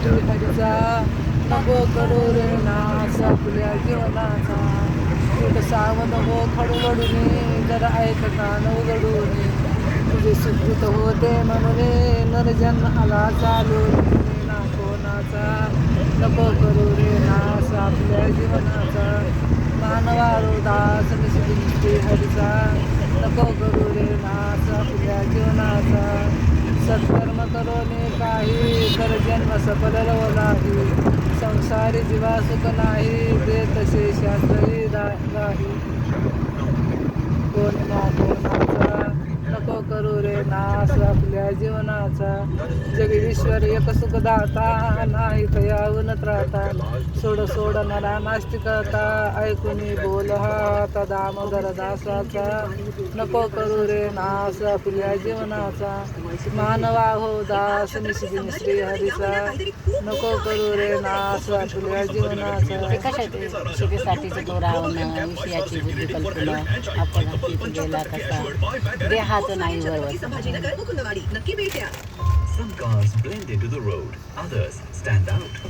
हरीचा नको करू रे नाश आपल्या जीवनाचा कुठ सावध हो खडबडून जरा ऐक कान उघडून तुझे सुकृत होते म्हणून नरजन्म आला चालू ना कोणाचा नको करू रे नाश आपल्या जीवनाचा मानवा दास निश्चित हरीचा नको करू रे नाश आपल्या जीवनाचा सत्कर्म करोने काही तर जन्म सफल नाही संसारी जीवा सुख नाही दे तसे शास्त्रही नाही कोण ना कोणाचा नको करू रे नाश आपल्या जीवनाचा जगदीश्वर एक सुखदाता नाही तयावून त्राता सोड सोड नरा नास्तिकता ऐकून बोल हा दामोदर दासाचा नको करू रे नाश आपल्या जीवनाचा मानवा हो दास निश्चित श्री हरीचा नको करू रे नाश आपल्या जीवनाचा सुखीसाठीच तो रावण विषयाची बुद्धी कल्पना आपण हत्तीत गेला कसा देहाचं नाही बरोबर Some cars blend into the road, others stand out.